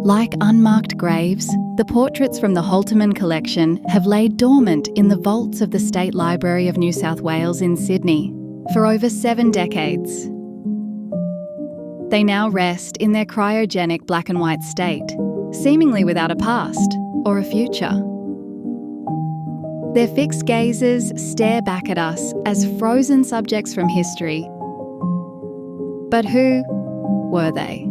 Like unmarked graves, the portraits from the Holtermann Collection have laid dormant in the vaults of the State Library of New South Wales in Sydney for over 7 decades. They now rest in their cryogenic black and white state, seemingly without a past or a future. Their fixed gazes stare back at us as frozen subjects from history. But who were they?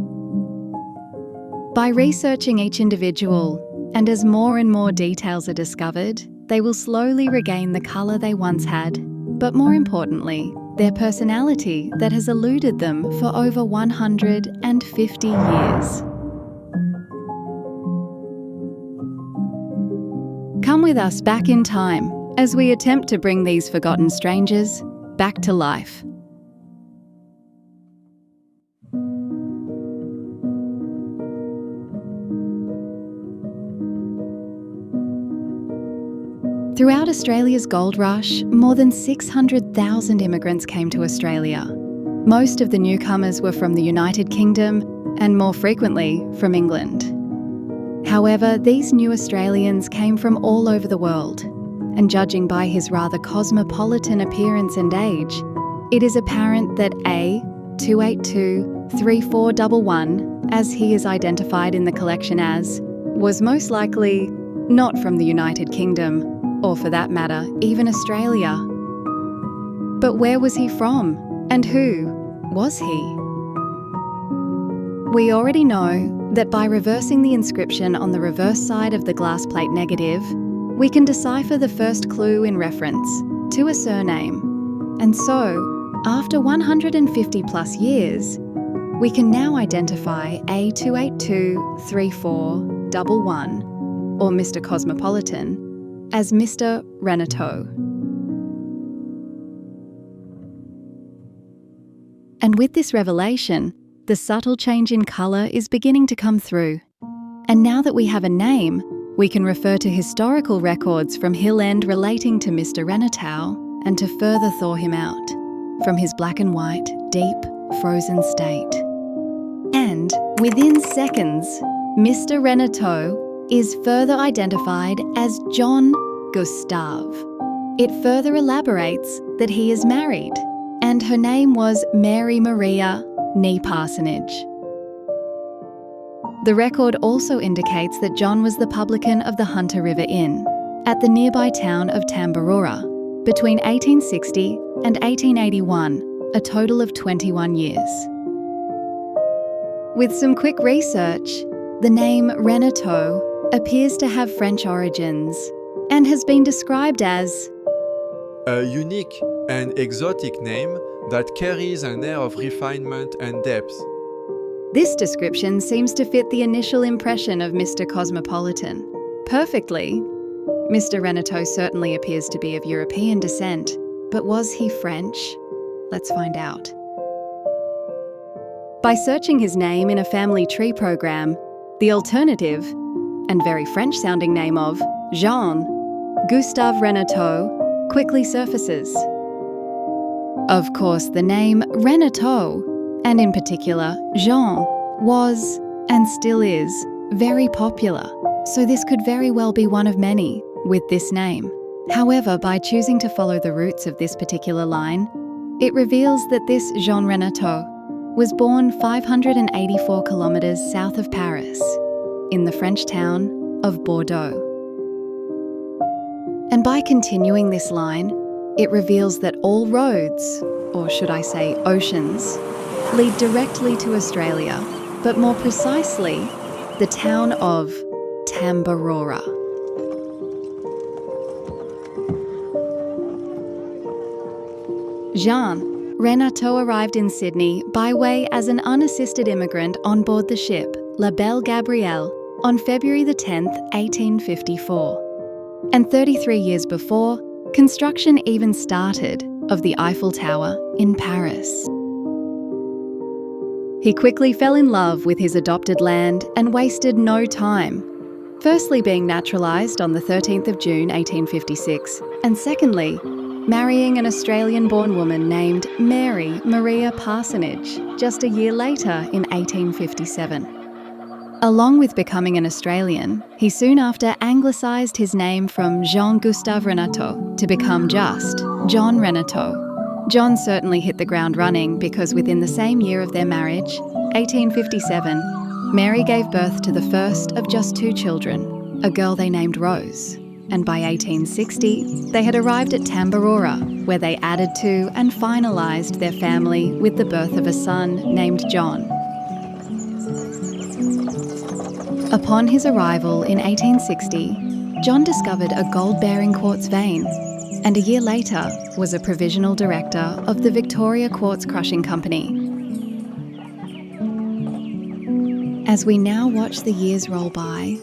By researching each individual, and as more and more details are discovered, they will slowly regain the colour they once had, but more importantly, their personality that has eluded them for over 150 years. Come with us back in time as we attempt to bring these forgotten strangers back to life. Throughout Australia's gold rush, more than 600,000 immigrants came to Australia. Most of the newcomers were from the United Kingdom and more frequently from England. However, these new Australians came from all over the world, and judging by his rather cosmopolitan appearance and age, it is apparent that A 2823411, as he is identified in the collection as, was most likely not from the United Kingdom, or for that matter, even Australia. But where was he from, and who was he? We already know that by reversing the inscription on the reverse side of the glass plate negative, we can decipher the first clue in reference to a surname. And so, after 150 plus years, we can now identify A2823411, or Mr. Cosmopolitan, as Mr. Renato. And with this revelation, the subtle change in colour is beginning to come through. And now that we have a name, we can refer to historical records from Hill End relating to Mr. Renato and to further thaw him out from his black and white, deep, frozen state. And within seconds, Mr. Renato is further identified as John Gustav. It further elaborates that he is married, and her name was Mary Maria Nee Parsonage. The record also indicates that John was the publican of the Hunter River Inn at the nearby town of Tambaroora between 1860 and 1881, a total of 21 years. With some quick research, the name Renato appears to have French origins and has been described as a unique and exotic name that carries an air of refinement and depth. This description seems to fit the initial impression of Mr. Cosmopolitan perfectly. Mr. Renato certainly appears to be of European descent, but was he French? Let's find out. By searching his name in a family tree program, the alternative, and very French-sounding name of Jean Gustave Renato quickly surfaces. Of course, the name Renato, and in particular Jean, was, and still is, very popular, so this could very well be one of many with this name. However, by choosing to follow the roots of this particular line, it reveals that this Jean Renato was born 584 kilometres south of Paris, in the French town of Bordeaux. And by continuing this line, it reveals that all roads, or should I say oceans, lead directly to Australia, but more precisely, the town of Tambaroora. Jean Renato arrived in Sydney by way as an unassisted immigrant on board the ship La Belle Gabrielle on February the 10th, 1854. And 33 years before, construction even started of the Eiffel Tower in Paris. He quickly fell in love with his adopted land and wasted no time, firstly being naturalised on the 13th of June 1856, and secondly, marrying an Australian-born woman named Mary Maria Parsonage just a year later in 1857. Along with becoming an Australian, he soon after anglicised his name from Jean-Gustave Renateau to become just John Renateau. John certainly hit the ground running because within the same year of their marriage, 1857, Mary gave birth to the first of just 2 children, a girl they named Rose. And by 1860, they had arrived at Tambaroora, where they added to and finalised their family with the birth of a son named John. Upon his arrival in 1860, John discovered a gold-bearing quartz vein, and a year later was a provisional director of the Victoria Quartz Crushing Company. As we now watch the years roll by,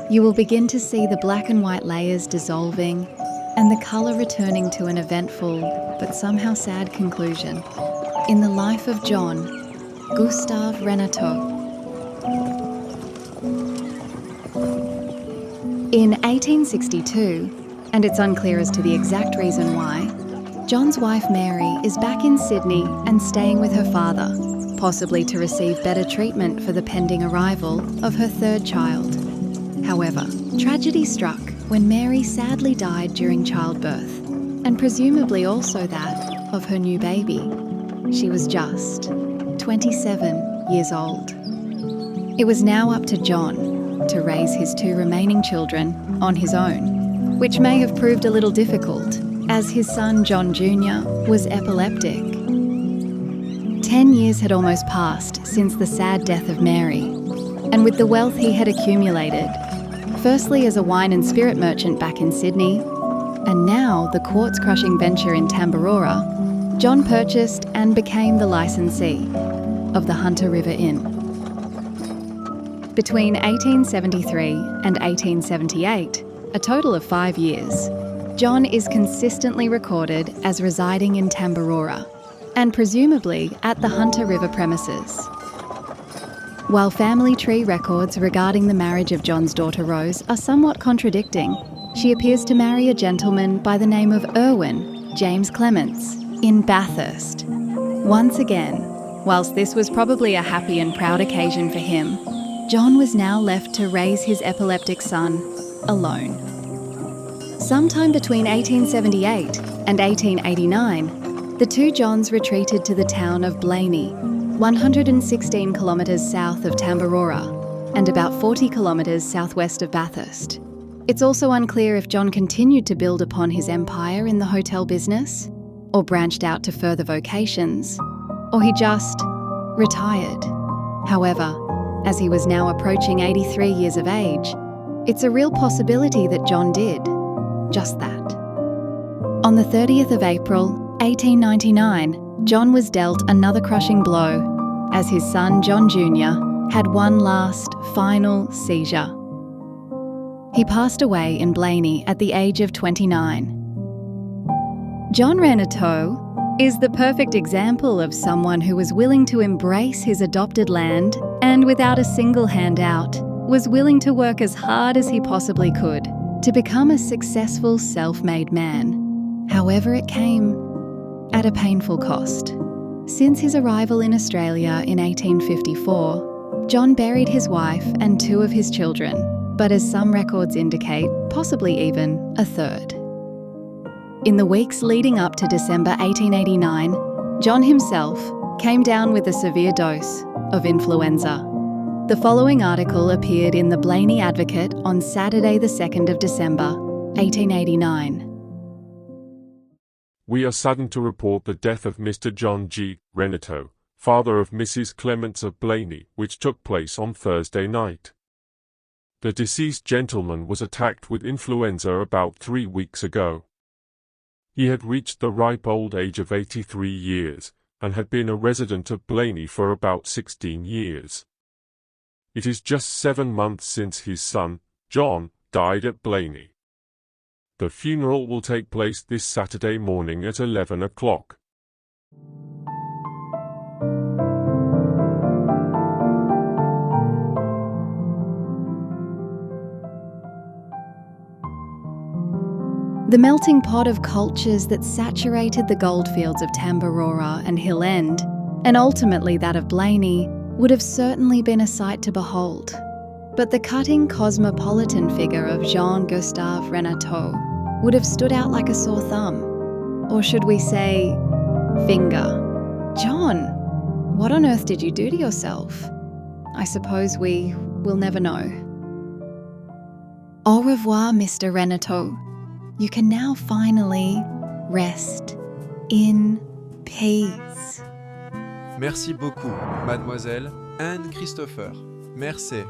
you will begin to see the black and white layers dissolving and the colour returning to an eventful but somehow sad conclusion in the life of John Gustave Renateau. In 1862, and it's unclear as to the exact reason why, John's wife Mary is back in Sydney and staying with her father, possibly to receive better treatment for the pending arrival of her 3rd child. However, tragedy struck when Mary sadly died during childbirth, and presumably also that of her new baby. She was just 27 years old. It was now up to John to raise his 2 remaining children on his own, which may have proved a little difficult, as his son John Jr. was epileptic. 10 years had almost passed since the sad death of Mary, and with the wealth he had accumulated, firstly as a wine and spirit merchant back in Sydney, and now the quartz crushing venture in Tambaroora, John purchased and became the licensee of the Hunter River Inn. Between 1873 and 1878, a total of 5 years, John is consistently recorded as residing in Tambaroora, and presumably at the Hunter River premises. While family tree records regarding the marriage of John's daughter Rose are somewhat contradicting, she appears to marry a gentleman by the name of Irwin James Clements in Bathurst. Once again, whilst this was probably a happy and proud occasion for him, John was now left to raise his epileptic son alone. Sometime between 1878 and 1889, the 2 Johns retreated to the town of Blaney, 116 kilometres south of Tambaroora and about 40 kilometres southwest of Bathurst. It's also unclear if John continued to build upon his empire in the hotel business, or branched out to further vocations, or he just retired. However, as he was now approaching 83 years of age, it's a real possibility that John did just that. On the 30th of April, 1899, John was dealt another crushing blow as his son John Jr. had one last, final seizure. He passed away in Blaney at the age of 29. John Renateau is the perfect example of someone who was willing to embrace his adopted land and, without a single handout, was willing to work as hard as he possibly could to become a successful self-made man. However, it came at a painful cost. Since his arrival in Australia in 1854, John buried his wife and 2 of his children, but as some records indicate, possibly even a 3rd. In the weeks leading up to December 1889, John himself came down with a severe dose of influenza. The following article appeared in the Blaney Advocate on Saturday the 2nd of December, 1889. We are saddened to report the death of Mr. John G. Renateau, father of Mrs. Clements of Blaney, which took place on Thursday night. The deceased gentleman was attacked with influenza about 3 weeks ago. He had reached the ripe old age of 83 years, and had been a resident of Blaney for about 16 years. It is just 7 months since his son, John, died at Blaney. The funeral will take place this Saturday morning at 11 o'clock. The melting pot of cultures that saturated the goldfields of Tambaroora and Hill End, and ultimately that of Blaney, would have certainly been a sight to behold. But the cutting cosmopolitan figure of Jean-Gustave Renateau would have stood out like a sore thumb. Or should we say, finger? John, what on earth did you do to yourself? I suppose we will never know. Au revoir, Mr. Renateau. You can now finally rest in peace. Merci beaucoup, mademoiselle Anne Christopher. Merci.